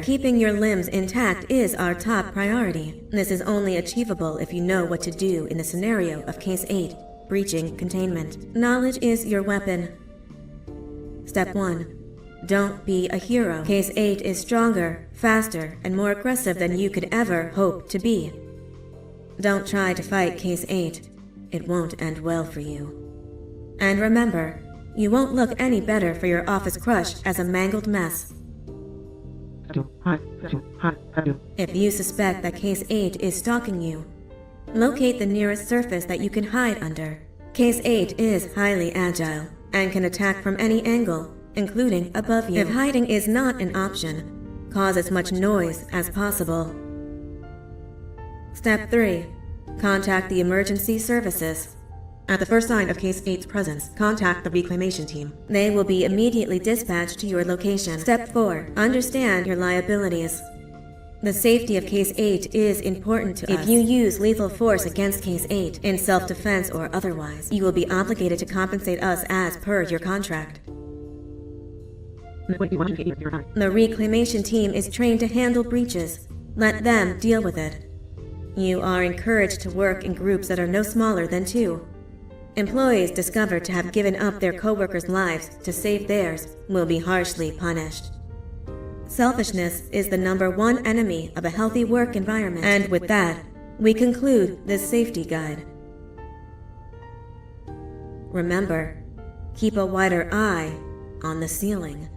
Keeping your limbs intact is our top priority. This is only achievable if you know what to do in the scenario of Case 8, breaching containment. Knowledge is your weapon. Step 1. Don't be a hero. Case 8 is stronger, faster, and more aggressive than you could ever hope to be. Don't try to fight Case 8. It won't end well for you. And remember, you won't look any better for your office crush as a mangled mess. If you suspect that Case 8 is stalking you, locate the nearest surface that you can hide under. Case 8 is highly agile and can attack from any angle, including above you. If hiding is not an option, cause as much noise as possible. Step 3. Contact the emergency services. At the first sign of Case 8's presence, contact the reclamation team. They will be immediately dispatched to your location. Step 4. Understand your liabilities. The safety of Case 8 is important to us. If you use lethal force against Case 8, in self-defense or otherwise, you will be obligated to compensate us as per your contract. The reclamation team is trained to handle breaches. Let them deal with it. You are encouraged to work in groups that are no smaller than 2. Employees discovered to have given up their co-workers' lives to save theirs will be harshly punished. Selfishness is the #1 enemy of a healthy work environment. And with that, we conclude this safety guide. Remember, keep a wider eye on the ceiling.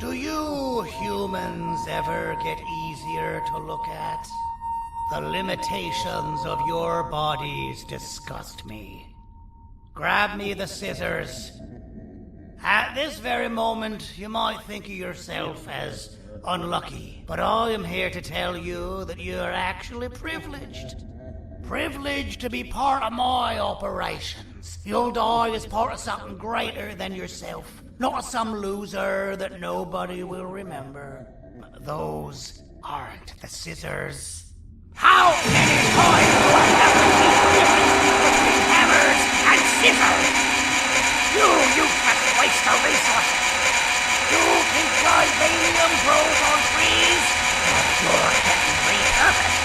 Do you humans ever get easier to look at? The limitations of your bodies disgust me. Grab me the scissors. At this very moment, you might think of yourself as unlucky, but I am here to tell you that you are actually privileged. Privileged to be part of my operations. You'll die as part of something greater than yourself, not as some loser that nobody will remember. Those aren't the scissors. How many times do I have to keep difference between hammers and scissors? You useless waste of resources! You think vibranium grows on trees? But you're getting repurposed.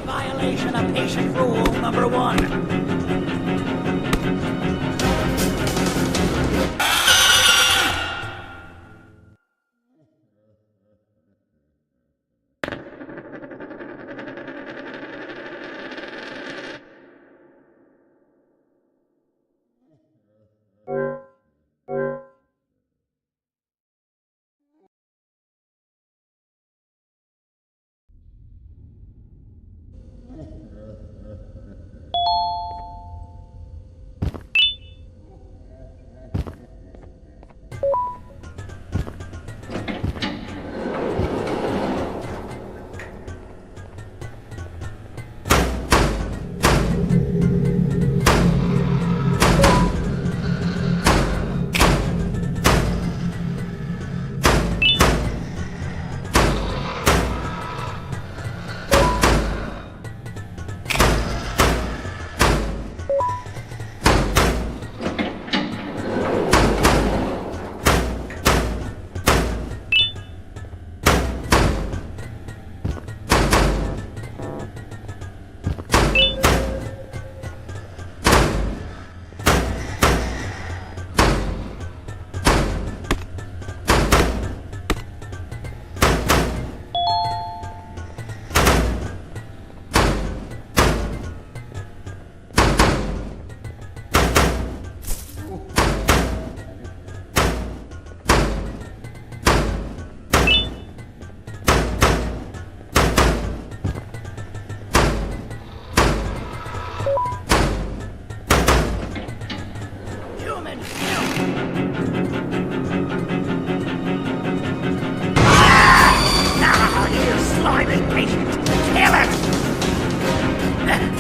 Violation of patient rule number 1.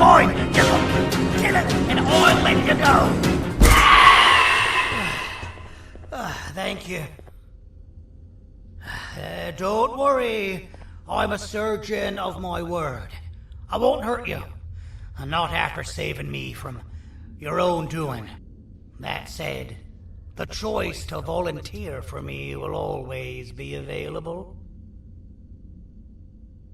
Fine, kill it, and I'll let you go. Thank you. Don't worry, I'm a surgeon of my word. I won't hurt you, and not after saving me from your own doing. That said, the choice to volunteer for me will always be available.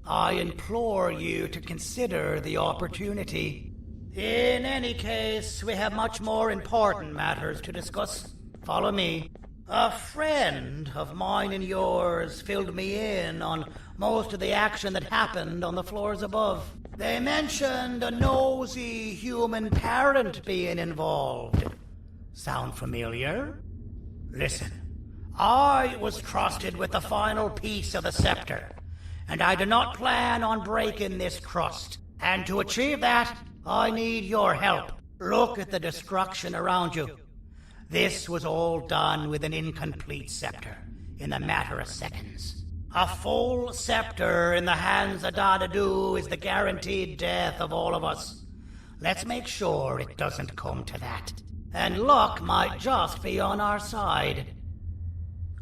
I implore you to consider the opportunity. In any case, we have much more important matters to discuss. Follow me. A friend of mine and yours filled me in on most of the action that happened on the floors above. They mentioned a nosy human parent being involved. Sound familiar? Listen, I was trusted with the final piece of the scepter, and I do not plan on breaking this trust. And to achieve that, I need your help. Look at the destruction around you. This was all done with an incomplete scepter, in a matter of seconds. A full scepter in the hands of Dadadu is the guaranteed death of all of us. Let's make sure it doesn't come to that. And luck might just be on our side.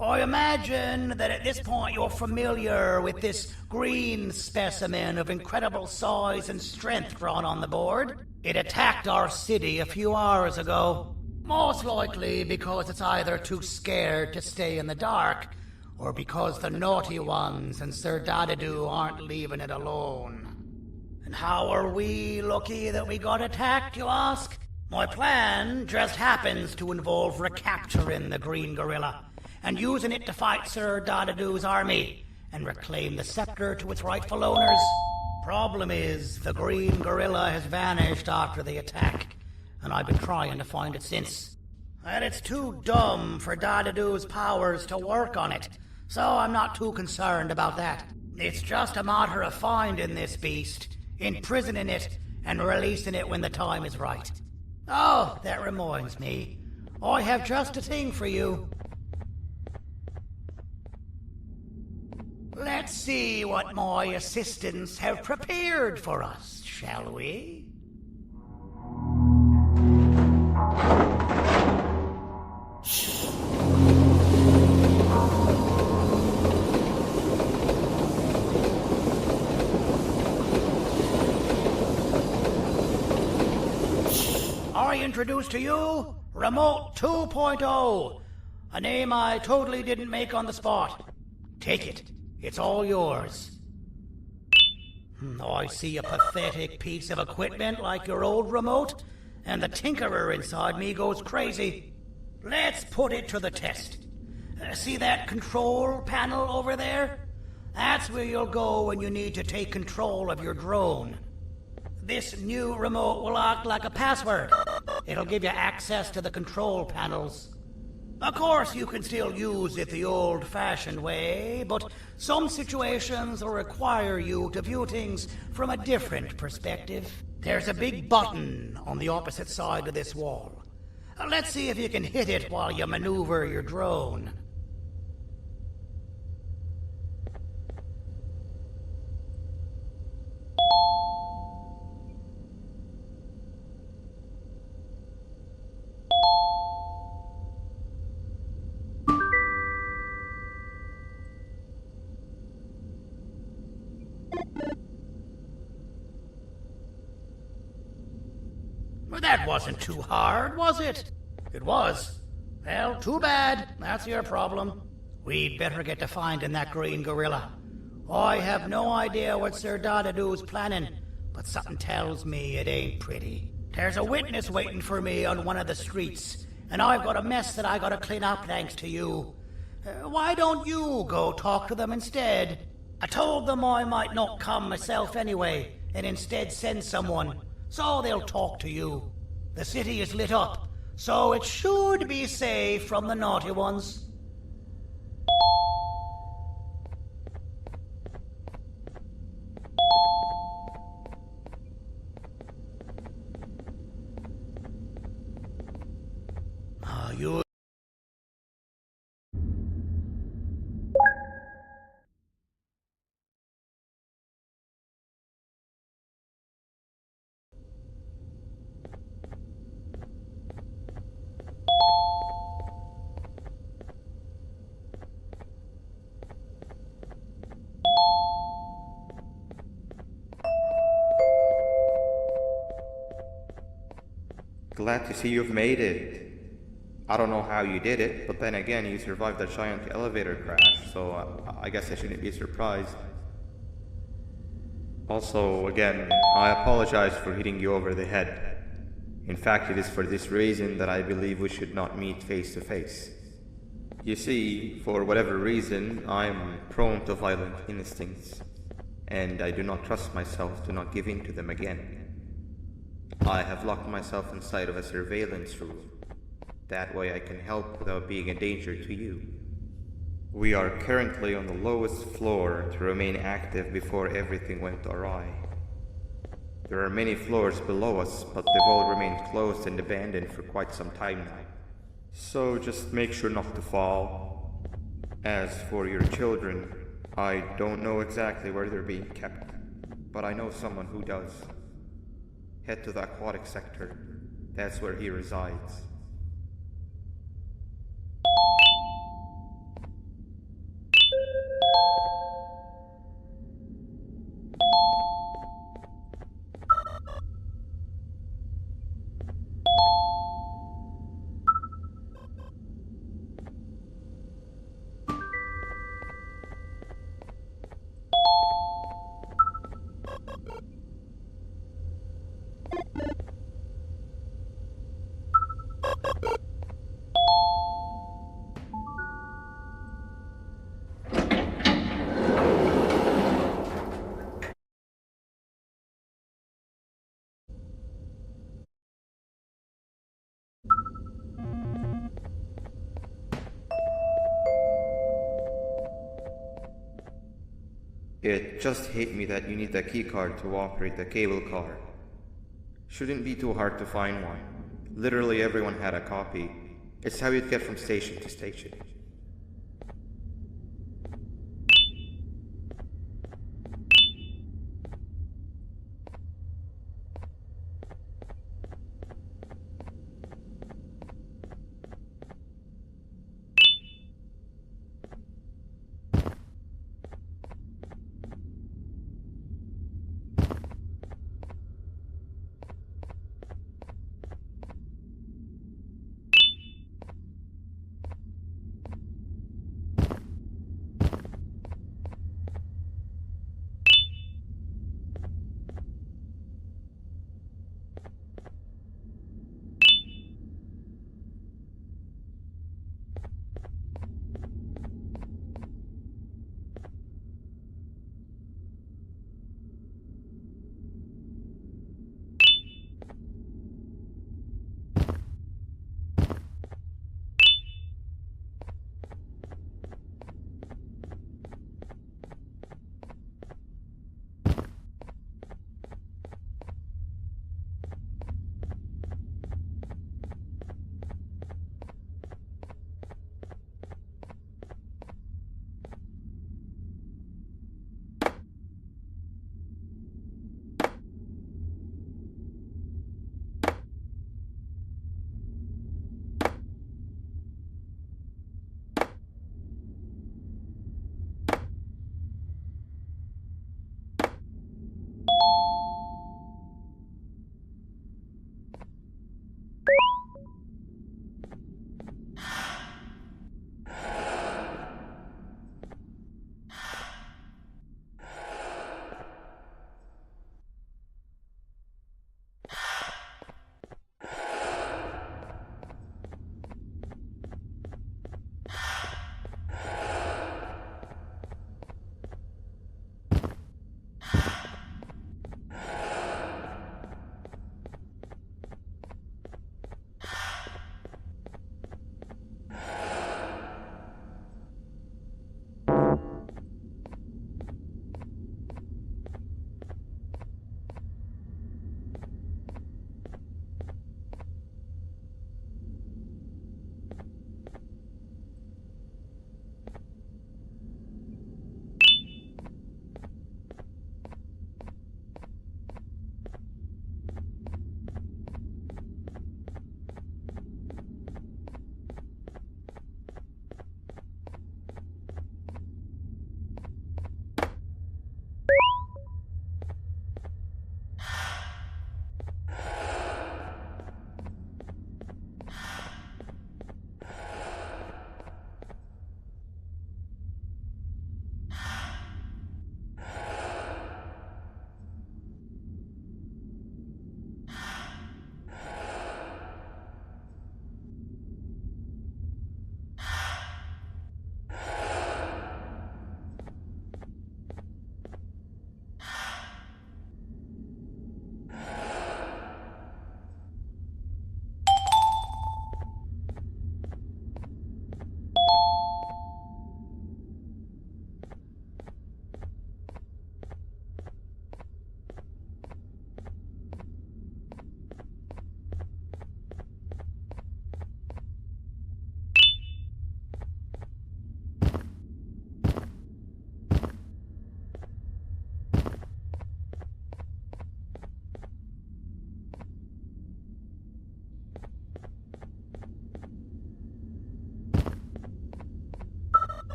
I imagine that at this point you're familiar with this green specimen of incredible size and strength drawn on the board. It attacked our city a few hours ago. Most likely because it's either too scared to stay in the dark, or because the naughty ones and Sir Dadadu aren't leaving it alone. And how are we lucky that we got attacked, you ask? My plan just happens to involve recapturing the green gorilla, and using it to fight Sir Dadadu's army, and reclaim the scepter to its rightful owners. Problem is, the green gorilla has vanished after the attack, and I've been trying to find it since. And it's too dumb for Dadadu's powers to work on it, so I'm not too concerned about that. It's just a matter of finding this beast, imprisoning it, and releasing it when the time is right. Oh, that reminds me. I have just a thing for you. Let's see what my assistants have prepared for us, shall we? I introduce to you Remote 2.0, a name I totally didn't make on the spot. Take it. It's all yours. I see a pathetic piece of equipment like your old remote, and the tinkerer inside me goes crazy. Let's put it to the test. See that control panel over there? That's where you'll go when you need to take control of your drone. This new remote will act like a password. It'll give you access to the control panels. Of course, you can still use it the old-fashioned way, but some situations will require you to view things from a different perspective. There's a big button on the opposite side of this wall. Let's see if you can hit it while you maneuver your drone. Well, that wasn't too hard, was it? It was. Well, too bad. That's your problem. We'd better get to finding that green gorilla. I have no idea what Sir Dadadu's planning, but something tells me it ain't pretty. There's a witness waiting for me on one of the streets, and I've got a mess that I gotta clean up thanks to you. Why don't you go talk to them instead? I told them I might not come myself anyway, and instead send someone, so they'll talk to you. The city is lit up, so it should be safe from the naughty ones. You... Glad to see you've made it. I don't know how you did it, but then again, you survived a giant elevator crash, so I guess I shouldn't be surprised. Also, again, I apologize for hitting you over the head. In fact, it is for this reason that I believe we should not meet face to face. You see, for whatever reason, I'm prone to violent instincts, and I do not trust myself to not give in to them again. I have locked myself inside of a surveillance room. That way I can help without being a danger to you. We are currently on the lowest floor to remain active before everything went awry. There are many floors below us, but they've all remained closed and abandoned for quite some time now. So just make sure not to fall. As for your children, I don't know exactly where they're being kept, but I know someone who does. Head to the aquatic sector. That's where he resides. It just hit me that you need the keycard to operate the cable car. Shouldn't be too hard to find one. Literally everyone had a copy. It's how you'd get from station to station.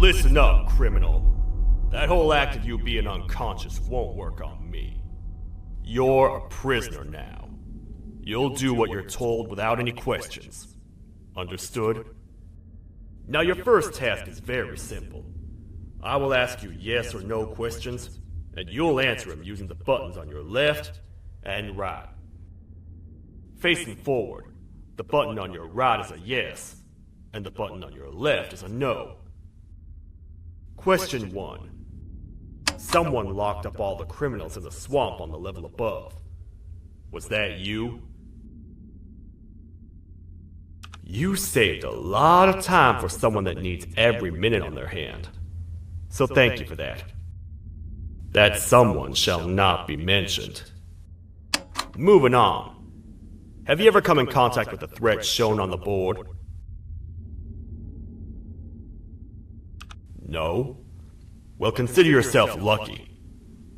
Listen up, criminal. That whole act of you being unconscious won't work on me. You're a prisoner now. You'll do what you're told without any questions. Understood? Now your first task is very simple. I will ask you yes or no questions, and you'll answer them using the buttons on your left and right. Facing forward, the button on your right is a yes, and the button on your left is a no. Question 1. Someone locked up all the criminals in the swamp on the level above. Was that you? You saved a lot of time for someone that needs every minute on their hand. So thank you for that. That someone shall not be mentioned. Moving on. Have you ever come in contact with the threat shown on the board? No? Well, consider yourself lucky.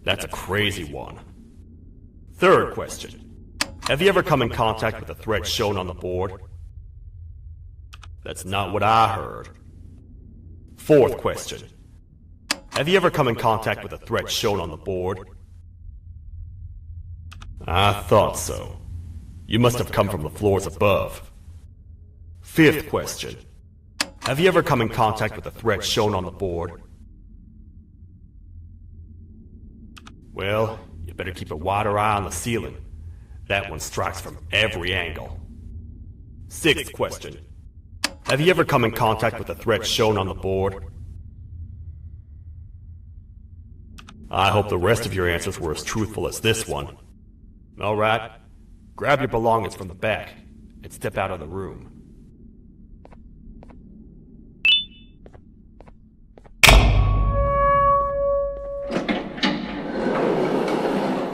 That's a crazy one. Third question. Have you ever come in contact with the threat shown on the board? That's not what I heard. Fourth question. Have you ever come in contact with the threat shown on the board? I thought so. You must have come from the floors above. Fifth question. Have you ever come in contact with the threat shown on the board? Well, you better keep a wider eye on the ceiling. That one strikes from every angle. Sixth question. Have you ever come in contact with the threat shown on the board? I hope the rest of your answers were as truthful as this one. Alright, grab your belongings from the back and step out of the room.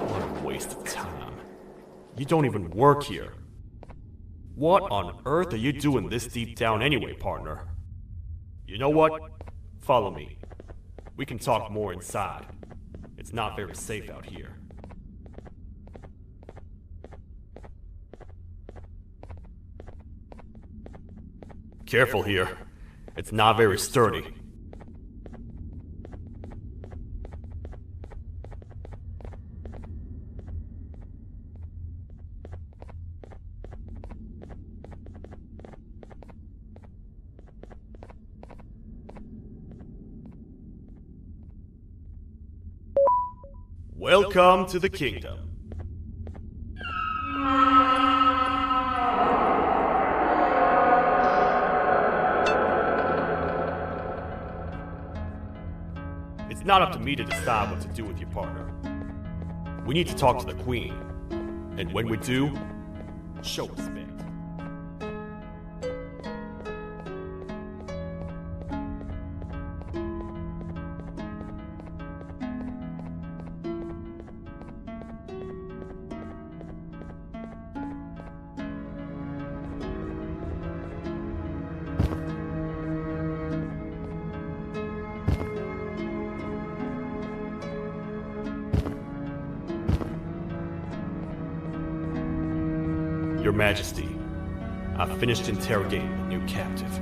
What a waste of time. You don't even work here. What on earth are you doing this deep down anyway, partner? You know what? Follow me. We can talk more inside. It's not very safe out here. Careful here. It's not very sturdy. Welcome to the kingdom. It's not up to me to decide what to do with your partner. We need to talk to the queen. And when we do, show respect. Your Majesty, I've finished interrogating the new captive.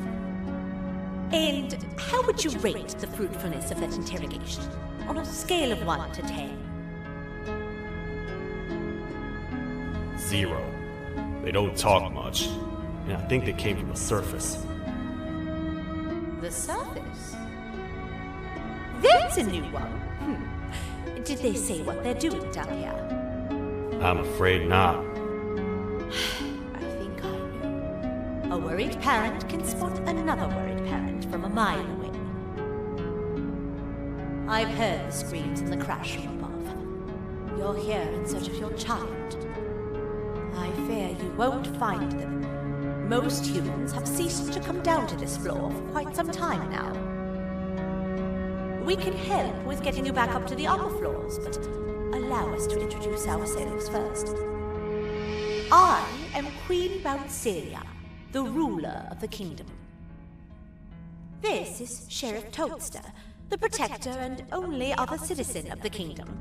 And how would you rate the fruitfulness of that interrogation? On a scale of 1 to 10? 0. They don't talk much, and I think they came from the surface. The surface? That's a new one. Did they say what they're doing down here? I'm afraid not. I think I know. A worried parent can spot another worried parent from a mile away. I've heard the screams and the crash from above. You're here in search of your child. I fear won't find them. Most humans have ceased to come down to this floor for quite some time now. We can help with getting you back up to the upper floors, but allow us to introduce ourselves first. I am Queen Bounceria, the ruler of the kingdom. This is Sheriff Toadster, the protector and only other citizen of the kingdom.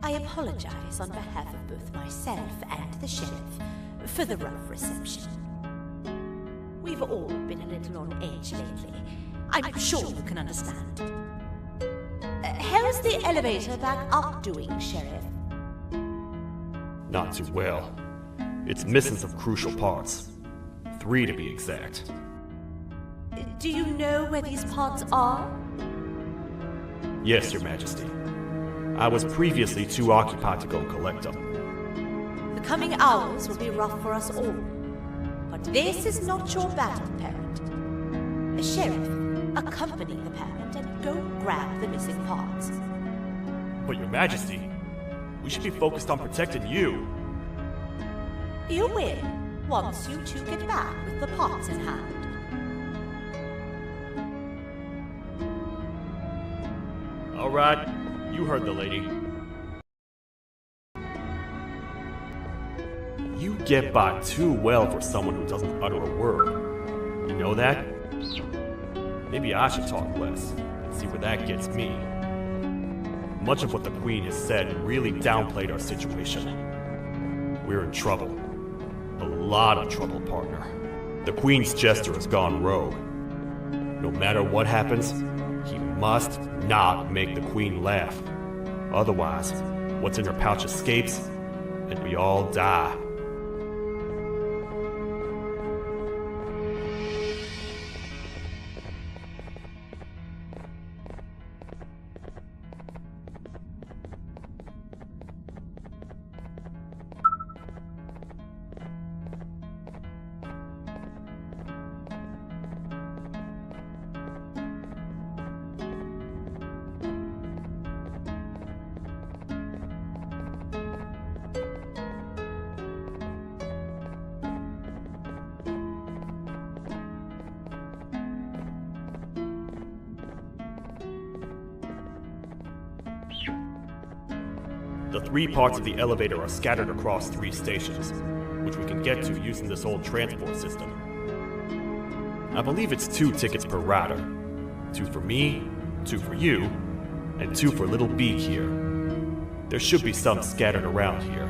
I apologize on behalf of both myself and the sheriff for the rough reception. We've all been a little on edge lately. I'm sure you can understand. How's the elevator back up doing, Sheriff? Not too well. It's missing some crucial parts. 3 to be exact. Do you know where these parts are? Yes, Your Majesty. I was previously too occupied to go and collect them. The coming hours will be rough for us all. But this is not your battle, Parent. Sheriff, accompany the Parent and go grab the missing parts. But Your Majesty, we should be focused on protecting you. You will, once you two get back with the parts in hand. All right, you heard the lady. You get by too well for someone who doesn't utter a word. You know that? Maybe I should talk less and see where that gets me. Much of what the Queen has said really downplayed our situation. We're in trouble. A lot of trouble, partner. The Queen's jester has gone rogue. No matter what happens, he must not make the Queen laugh. Otherwise, what's in her pouch escapes, and we all die. The 3 parts of the elevator are scattered across 3 stations, which we can get to using this old transport system. I believe it's 2 tickets per rider. 2 for me, 2 for you, and 2 for Little Beak here. There should be some scattered around here.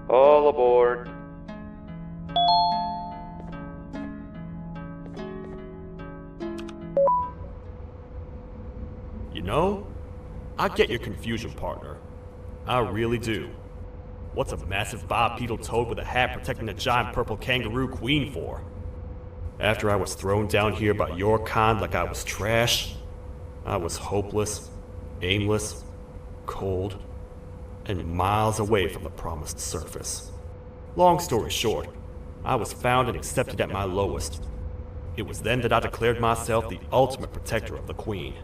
All aboard. You know, I get your confusion, partner. I really do. What's a massive bipedal toad with a hat protecting a giant purple kangaroo queen for? After I was thrown down here by your kind like I was trash, I was hopeless, aimless, cold, and miles away from the promised surface. Long story short, I was found and accepted at my lowest. It was then that I declared myself the ultimate protector of the Queen.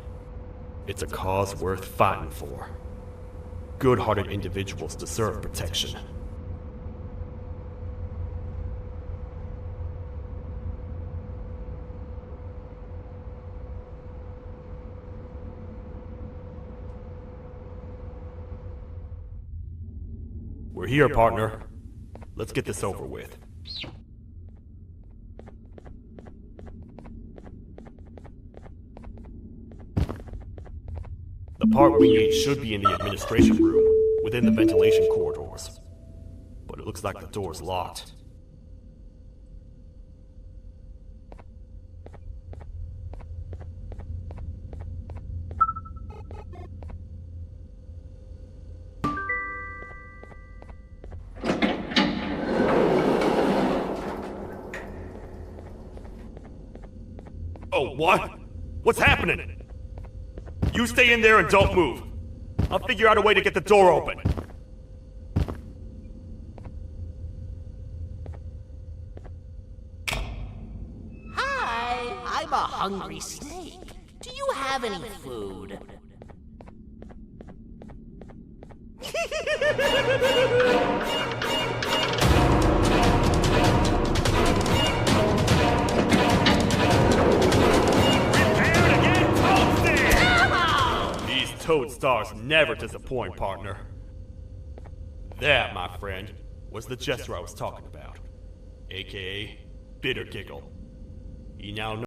It's a cause worth fighting for. Good-hearted individuals deserve protection. We're here, partner. Let's get this over with. The part we need should be in the administration room, within the ventilation corridors. But it looks like the door's locked. Oh, what? What's happening? You stay in there and don't move. I'll figure out a way to get the door open. Hi, I'm a hungry snake. Do you have any food? These toad stars never disappoint, partner. That, my friend, was the gesture I was talking about. AKA Bitter Giggle. He now knows